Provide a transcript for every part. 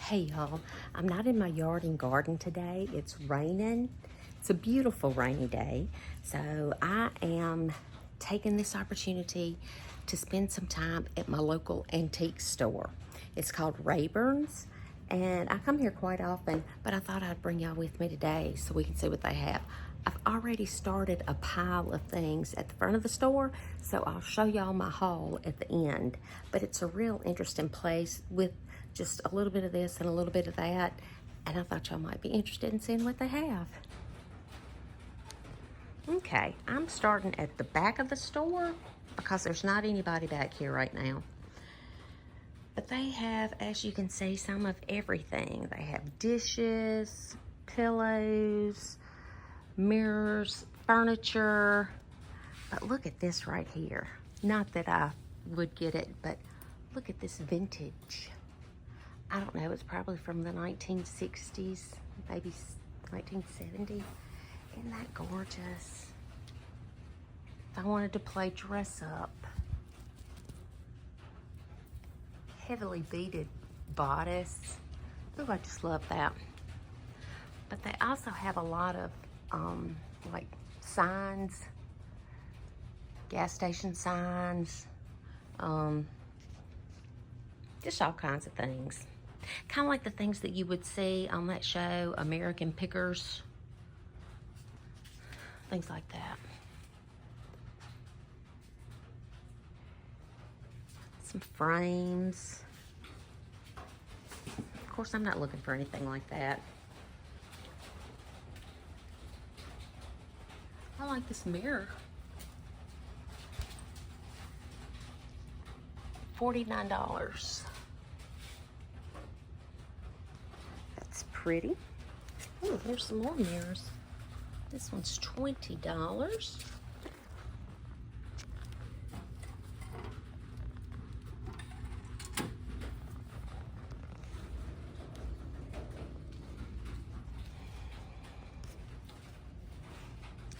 Hey y'all, I'm not in my yard and garden today. It's raining. It's a beautiful rainy day. So I am taking this opportunity to spend some time at my local antique store. It's called Rayburn's, and I come here quite often, but I thought I'd bring y'all with me today so we can see what they have. I've already started a pile of things at the front of the store, so I'll show y'all my haul at the end. But it's a real interesting place with just a little bit of this and a little bit of that, and I thought y'all might be interested in seeing what they have. Okay, I'm starting at the back of the store because there's not anybody back here right now. But they have, as you can see, some of everything. They have dishes, pillows, mirrors, furniture. But look at this right here. Not that I would get it, but look at this vintage. I don't know, it's probably from the 1960s, maybe 1970. Isn't that gorgeous? If I wanted to play dress up. Heavily beaded bodice. Ooh, I just love that. But they also have a lot of like signs, gas station signs, just all kinds of things. Kind of like the things that you would see on that show, American Pickers. Things like that. Some frames. Of course, I'm not looking for anything like that. I like this mirror. $49. That's pretty. Oh, there's some more mirrors. This one's $20.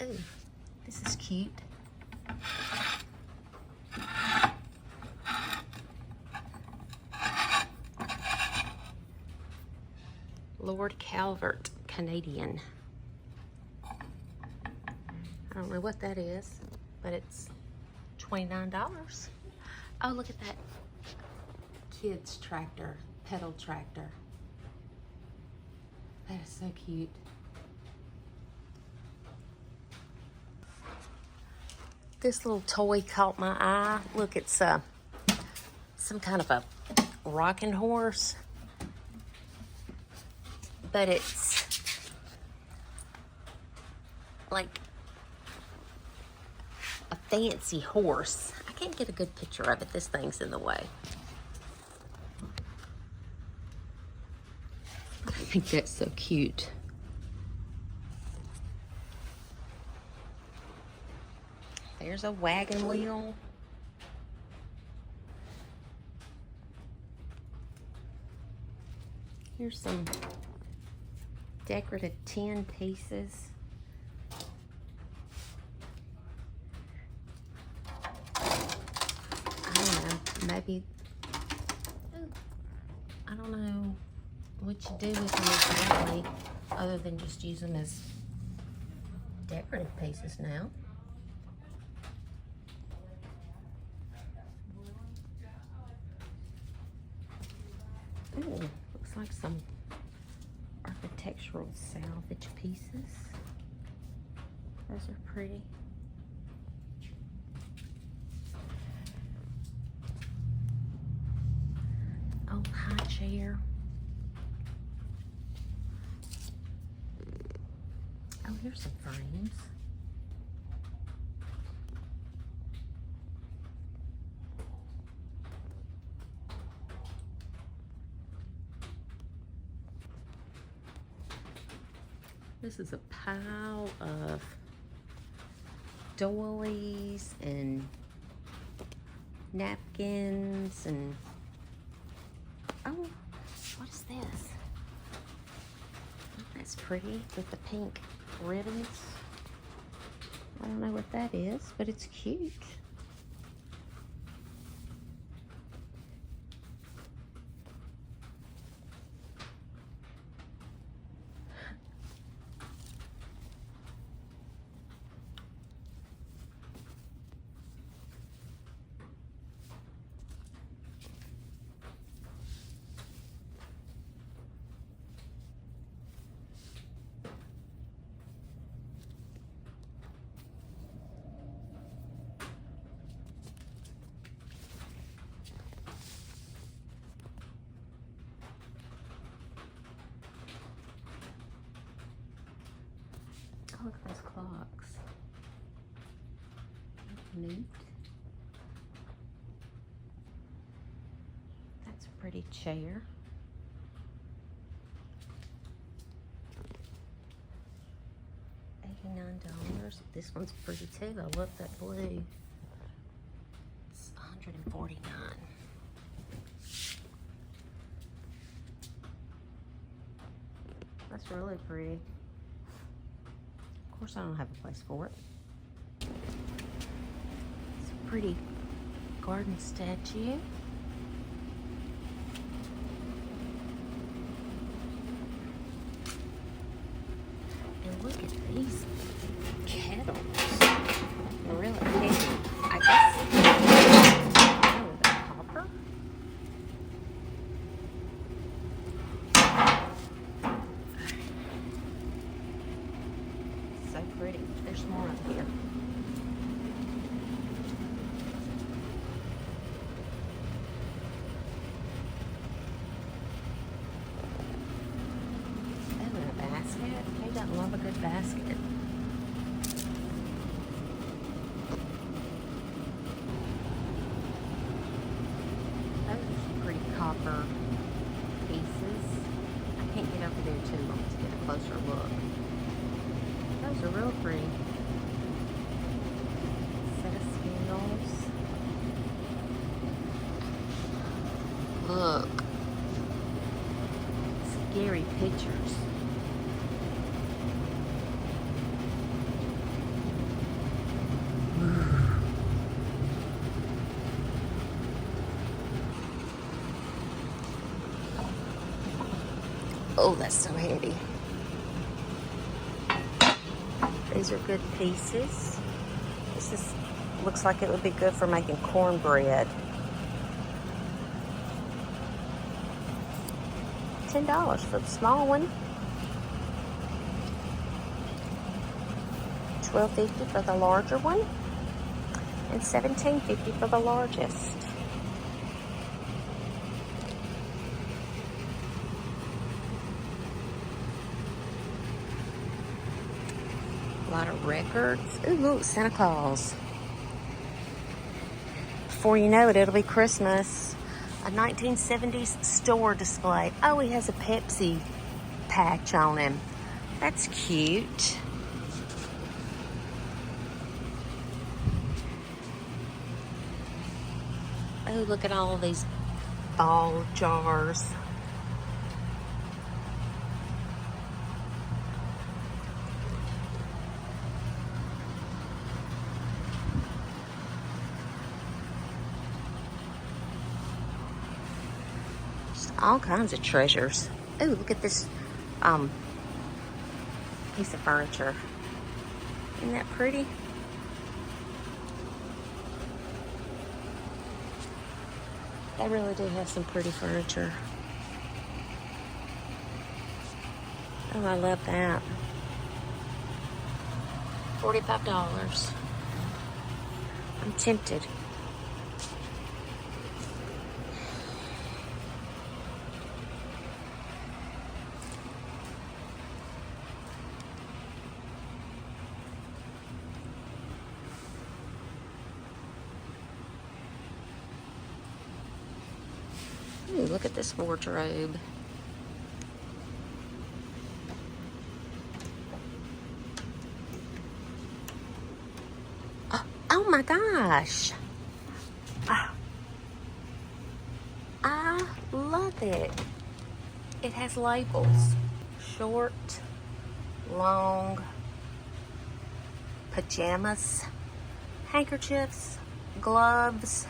Ooh, this is cute. Lord Calvert, Canadian. I don't know what that is, but it's $29. Oh, look at that kids tractor, pedal tractor. That is so cute. This little toy caught my eye. Look, it's some kind of a rocking horse, but it's like a fancy horse. I can't get a good picture of it. This thing's in the way. I think that's so cute. There's a wagon wheel. Here's some decorative tin pieces. I don't know, maybe, I don't know what you do with them exactly, other than just use them as decorative pieces now. Ooh, looks like some architectural salvage pieces. Those are pretty. Old high chair. Oh, here's some frames. This is a pile of doilies and napkins and, oh, what is this? Oh, that's pretty with the pink ribbons. I don't know what that is, but it's cute. look at those clocks. Neat. That's a pretty chair. $89. This one's pretty too. I love that blue. It's $149. That's really pretty. Of course, I don't have a place for it. It's a pretty garden statue. And look at these kettles. They're really heavy. I guess. Oh, they're copper. So pretty. There's more up here. Who doesn't love a good basket? Those are some pretty copper pieces. I can't get over there too long to get a closer look. Those are real pretty. Set of scales. Look. Scary pictures. Oh, that's so heavy. These are good pieces. This looks like it would be good for making cornbread. $10 for the small one. $12.50 for the larger one. And $17.50 for the largest. A lot of records. Ooh, look, Santa Claus. Before you know it, it'll be Christmas. A 1970s store display. Oh, he has a Pepsi patch on him. That's cute. Oh, look at all of these ball jars. All kinds of treasures. Oh, look at this piece of furniture. Isn't that pretty? They really do have some pretty furniture. Oh, I love that. $45. I'm tempted. Ooh, look at this wardrobe. Oh my gosh. I love it. It has labels. Short, long, pajamas, handkerchiefs, gloves.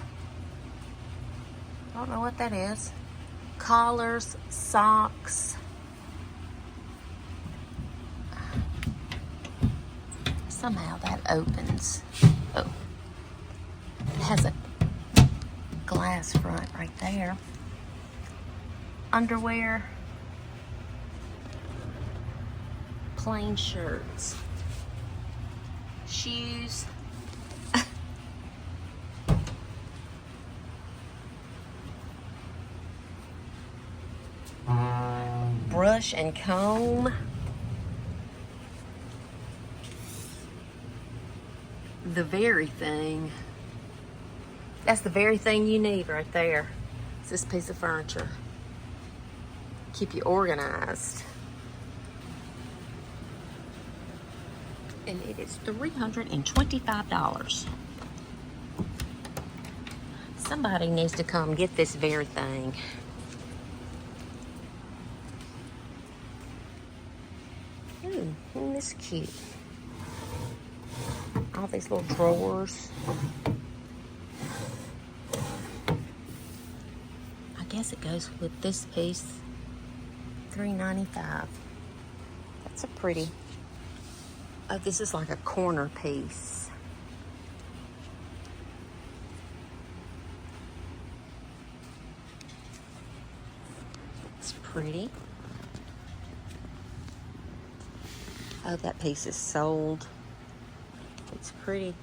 I don't know what that is. Collars, socks. Somehow that opens. Oh. It has a glass front right there. Underwear. Plain shirts. Shoes. Brush and comb. the very thing. That's the very thing you need right there. It's this piece of furniture. Keep you organized. And it is $325. Somebody needs to come get this very thing. Ooh, isn't this cute? All these little drawers. I guess it goes with this piece. $3.95. That's a pretty. Oh, this is like a corner piece. It's pretty. Oh, that piece is sold. It's pretty.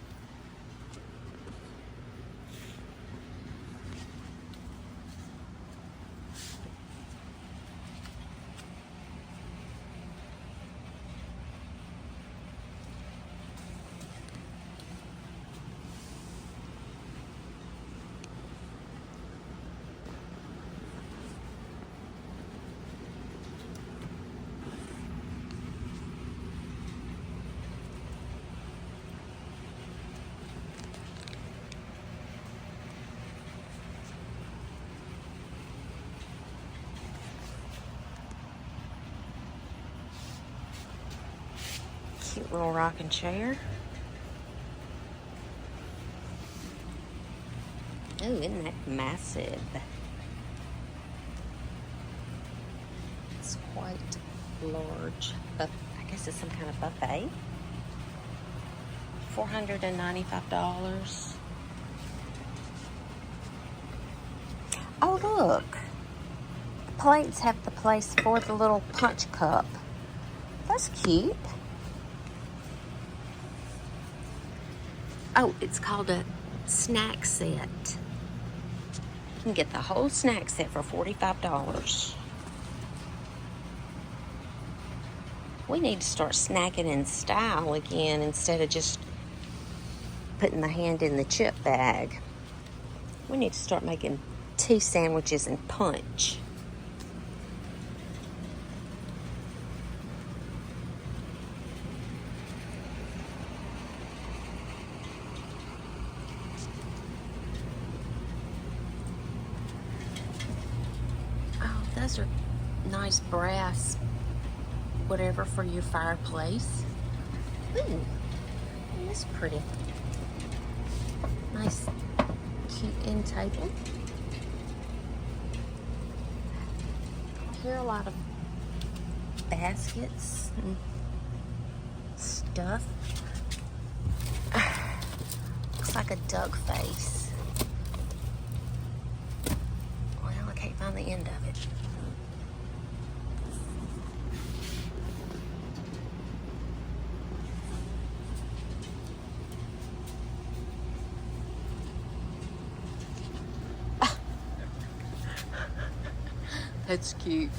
Cute little rocking chair. Ooh, isn't that massive? It's quite large. But I guess it's some kind of buffet. $495. Oh, look. The plates have the place for the little punch cup. That's cute. Oh, it's called a snack set. You can get the whole snack set for $45. We need to start snacking in style again instead of just putting the hand in the chip bag. We need to start making tea sandwiches and punch. Those are nice brass, whatever, for your fireplace. Ooh, that's pretty. Nice, cute end table. I hear a lot of baskets and stuff. Looks like a duck face. Well, I can't find the end of it. That's cute.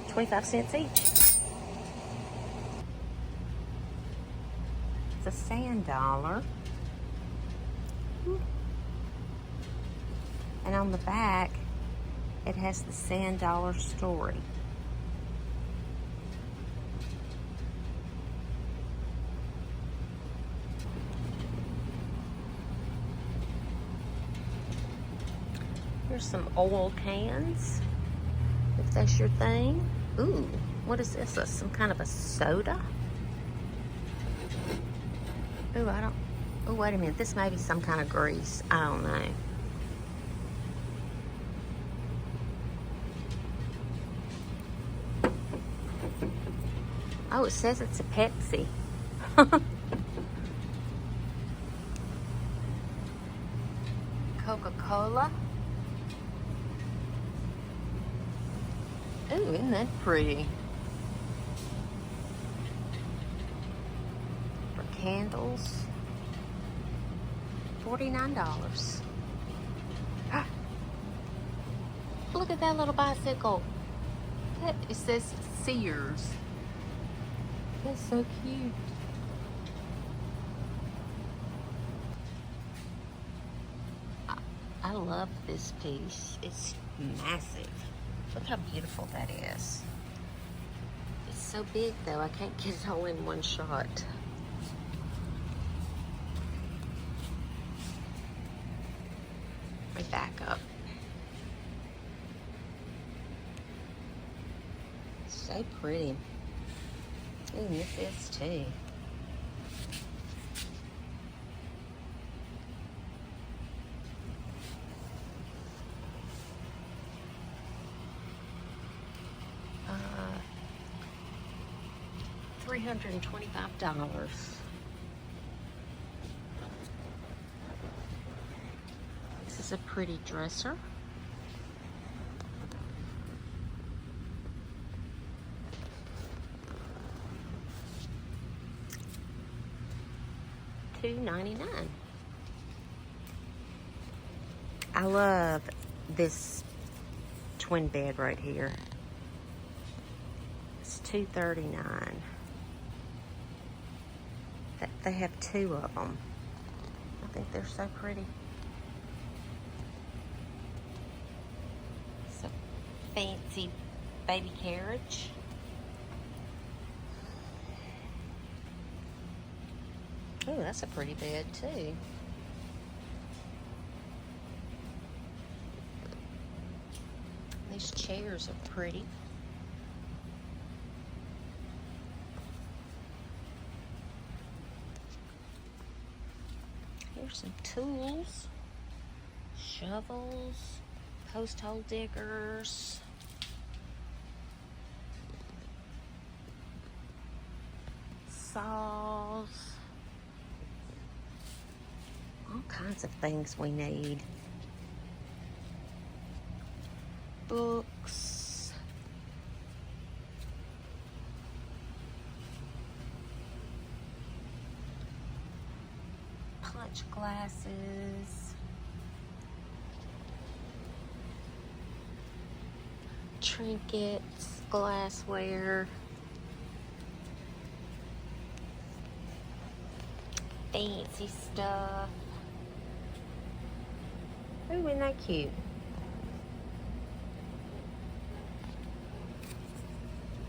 $0.25 each. It's a sand dollar. And on the back, it has the sand dollar story. Here's some oil cans, if that's your thing. Ooh, what is this? Some kind of a soda? Ooh, oh, wait a minute. This may be some kind of grease. I don't know. Oh, it says it's a Pepsi. Coca-Cola. Ooh, isn't that pretty? For candles, $49. Look at that little bicycle. It says Sears. That's so cute. I love this piece. It's massive. Look how beautiful that is. It's so big though, I can't get it all in one shot. Let me back up. So pretty. Ooh, this is too. $325. This is a pretty dresser. $2.99. I love this twin bed right here. It's $2.39. They have two of them. I think they're so pretty. It's a fancy baby carriage. Oh, that's a pretty bed too. These chairs are pretty. Here's some tools, shovels, post hole diggers, saws, all kinds of things we need. Books. Punch glasses. Trinkets, glassware. Fancy stuff. Ooh, isn't that cute?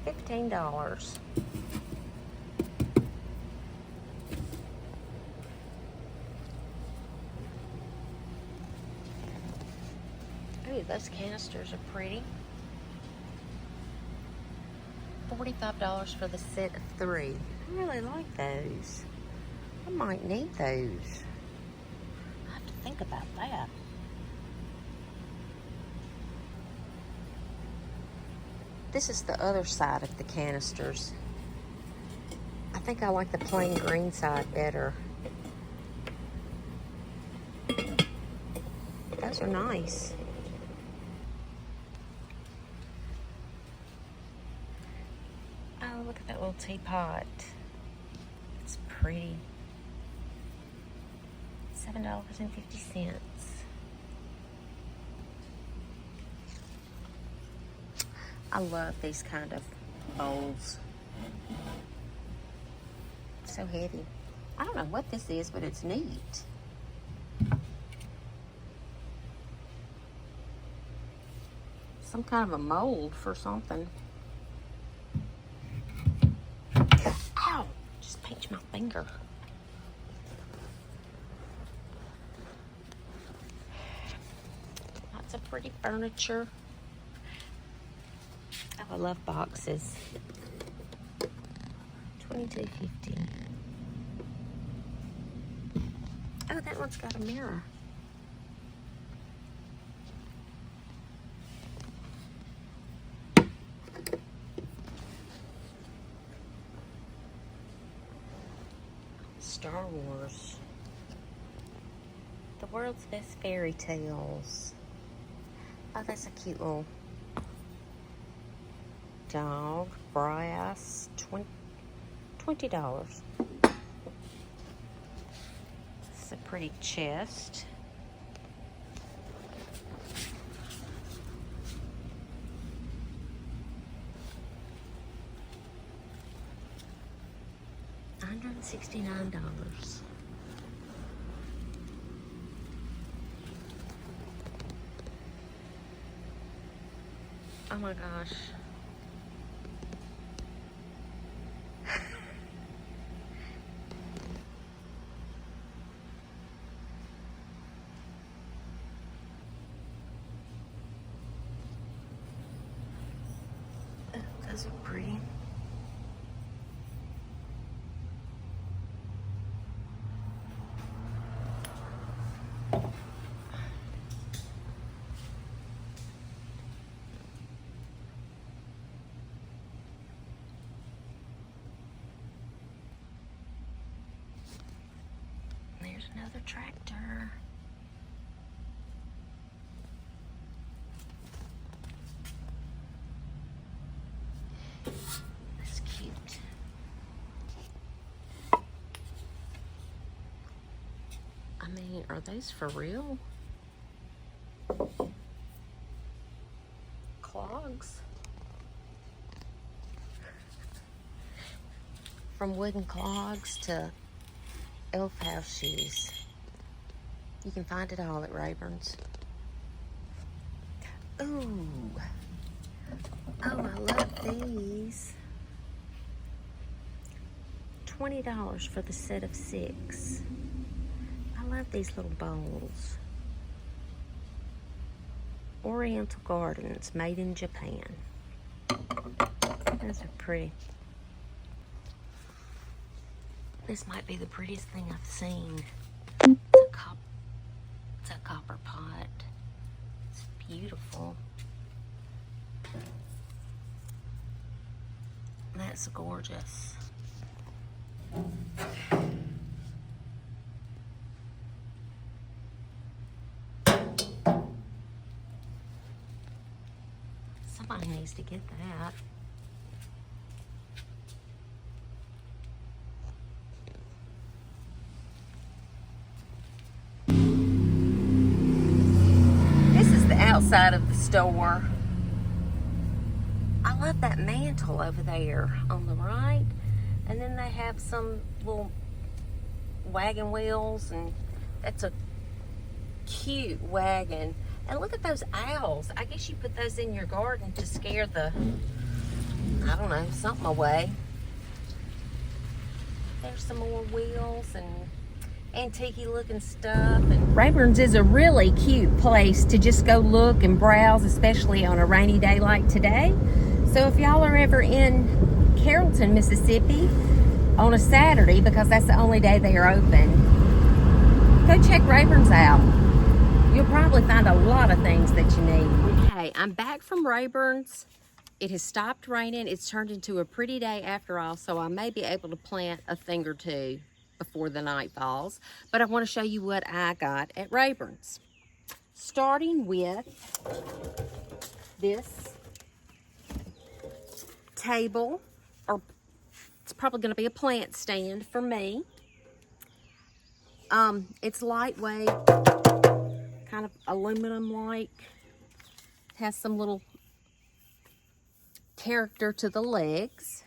$15. Ooh, those canisters are pretty. $45 for the set of 3. I really like those. I might need those. I have to think about that. This is the other side of the canisters. I think I like the plain green side better. Those are nice. Oh, look at that little teapot. It's pretty. $7.50. I love these kind of bowls. So heavy. I don't know what this is, but it's neat. Some kind of a mold for something. Ow! Just pinched my finger. Lots of pretty furniture. Oh, I love boxes. $22.50. Oh, that one's got a mirror. Star Wars. The world's best fairy tales. Oh, that's a cute little dog. Brass. $20. It's a pretty chest. $69. Oh my gosh. Those are pretty. There's another tractor. That's cute. I mean, are those for real? Clogs. From wooden clogs to elf house shoes. You can find it all at Rayburn's. Ooh. Oh, I love these. $20 for the set of 6. I love these little bowls. Oriental Gardens, made in Japan. Those are pretty. This might be the prettiest thing I've seen. It's a copper pot. It's beautiful. That's gorgeous. Somebody needs to get that. Outside of the store. I love that mantle over there on the right, and then they have some little wagon wheels, and that's a cute wagon. And look at those owls. I guess you put those in your garden to scare the, I don't know, something away. There's some more wheels and antique-y looking stuff. And Rayburn's is a really cute place to just go look and browse, especially on a rainy day like today. So if y'all are ever in Carrollton, Mississippi on a Saturday, because that's the only day they are open, go check Rayburn's out. You'll probably find a lot of things that you need. Okay, I'm back from Rayburn's. It has stopped raining. It's turned into a pretty day after all, so I may be able to plant a thing or two before the night falls, but I want to show you what I got at Rayburn's. Starting with this table, or it's probably going to be a plant stand for me. It's lightweight, kind of aluminum-like, has some little character to the legs.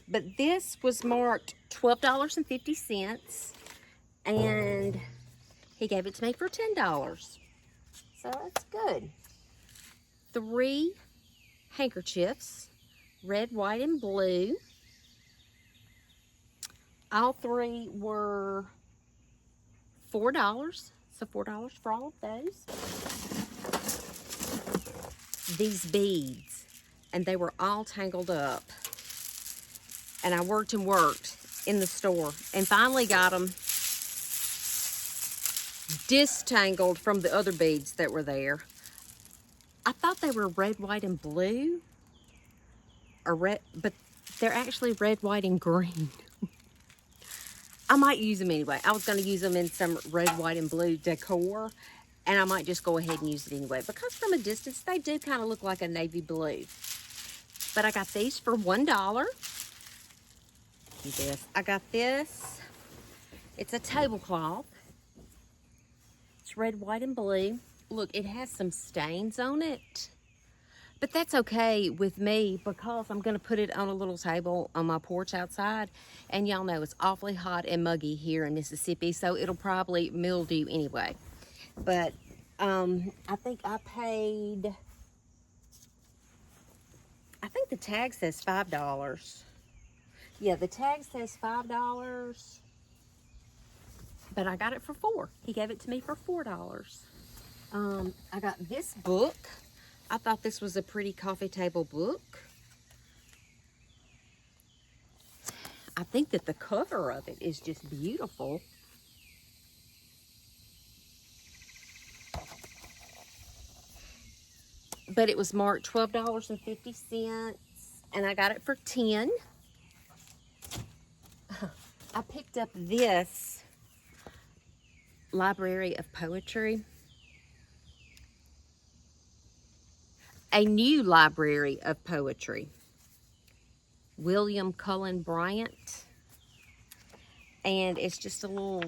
But this was marked $12.50, and he gave it to me for $10. So that's good. 3 handkerchiefs, red, white, and blue. All 3 were $4, so $4 for all of those. These beads, and they were all tangled up. And I worked and worked in the store and finally got them disentangled from the other beads that were there. I thought they were red, white, and blue, or red, but they're actually red, white, and green. I might use them anyway. I was going to use them in some red, white, and blue decor, and I might just go ahead and use it anyway, because from a distance they do kind of look like a navy blue. But I got these for $1. This. I got this. It's a tablecloth. It's red, white, and blue. Look, it has some stains on it, But that's okay with me because I'm going to put it on a little table on my porch outside. And y'all know it's awfully hot and muggy here in Mississippi, so it'll probably mildew anyway. But I think I paid, I think the tag says $5. Yeah, the tag says $5, but I got it for $4. He gave it to me for $4. I got this book. I thought this was a pretty coffee table book. I think that the cover of it is just beautiful. But it was marked $12.50, and I got it for $10. I picked up this library of poetry. A new library of poetry. William Cullen Bryant. And it's just a little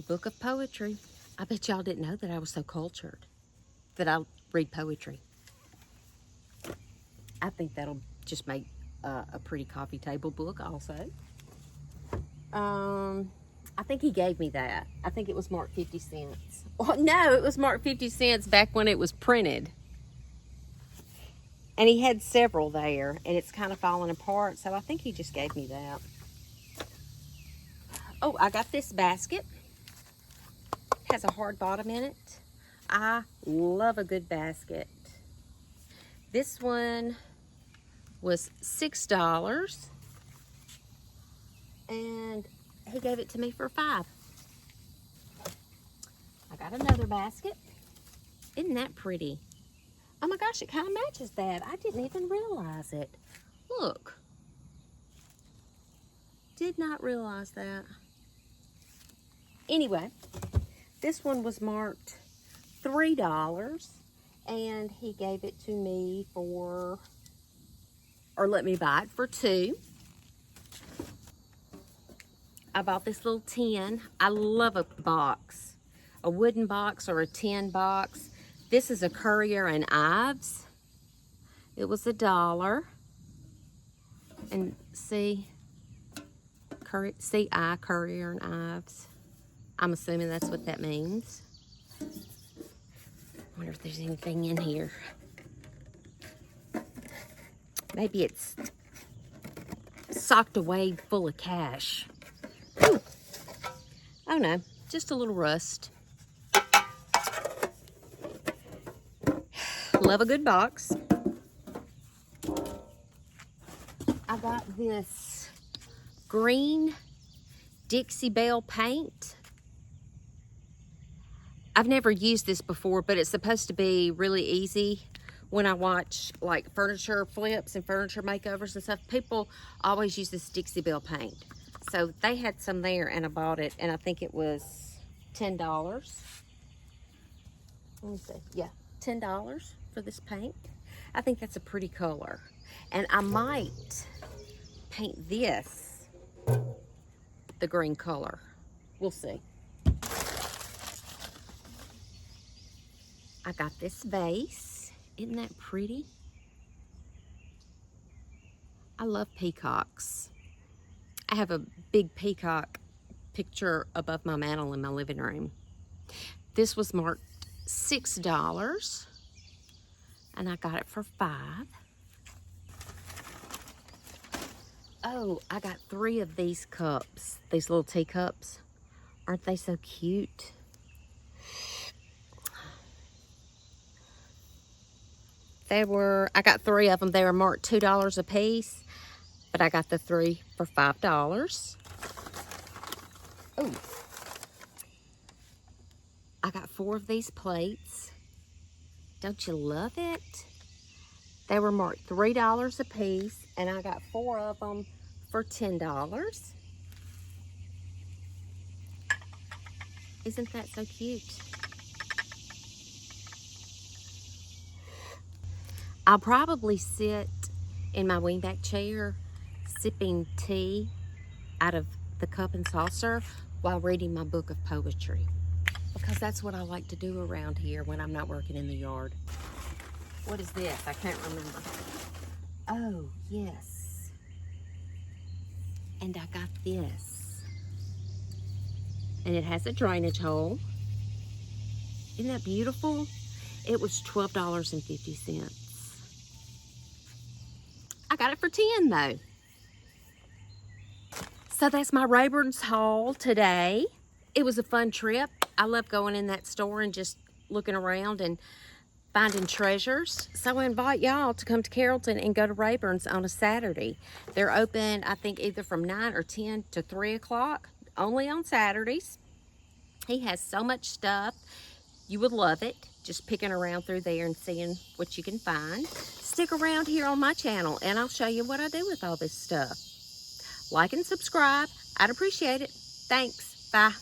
book of poetry. I bet y'all didn't know that I was so cultured, that I read poetry. I think that'll just make a pretty coffee table book also. I think he gave me that. I think it was marked 50 cents. Well, no, it was marked 50 cents back when it was printed. And he had several there, and it's kind of falling apart, so I think he just gave me that. Oh, I got this basket. It has a hard bottom in it. I love a good basket. This one was $6, and he gave it to me for $5. I got another basket. Isn't that pretty? Oh my gosh, it kind of matches that. I didn't even realize it. Look. Did not realize that. Anyway, this one was marked $3, and he gave it to me for, or let me buy it for $2. I bought this little tin. I love a box, a wooden box or a tin box. This is a Currier and Ives. It was $1. And see, C-I, Currier and Ives. I'm assuming that's what that means. I wonder if there's anything in here. Maybe it's socked away full of cash. Ooh. Oh no, just a little rust. Love a good box. I got this green Dixie Belle paint. I've never used this before, but it's supposed to be really easy when I watch like furniture flips and furniture makeovers and stuff. People always use this Dixie Belle paint. So they had some there and I bought it, and I think it was $10. Let me see. Yeah, $10 for this paint. I think that's a pretty color. And I might paint this the green color. We'll see. I got this vase. Isn't that pretty? I love peacocks. I have a big peacock picture above my mantle in my living room. This was marked $6, and I got it for $5. Oh, I got 3 of these cups, these little teacups. Aren't they so cute? I got 3 of them. They were marked $2 a piece, but I got the 3 for $5. Oh, I got 4 of these plates. Don't you love it? They were marked $3 a piece, and I got 4 of them for $10. Isn't that so cute? I'll probably sit in my wingback chair sipping tea out of the cup and saucer while reading my book of poetry, because that's what I like to do around here when I'm not working in the yard. What is this? I can't remember. Oh, yes. And I got this. And it has a drainage hole. Isn't that beautiful? It was $12.50. I got it for 10 though. So that's my Rayburn's haul today. It was a fun trip. I love going in that store and just looking around and finding treasures. So I invite y'all to come to Carrollton and go to Rayburn's on a Saturday. They're open, I think, either from 9 or 10 to 3 o'clock, only on Saturdays. He has so much stuff. You would love it, just picking around through there and seeing what you can find. Stick around here on my channel and I'll show you what I do with all this stuff. Like and subscribe. I'd appreciate it. Thanks. Bye.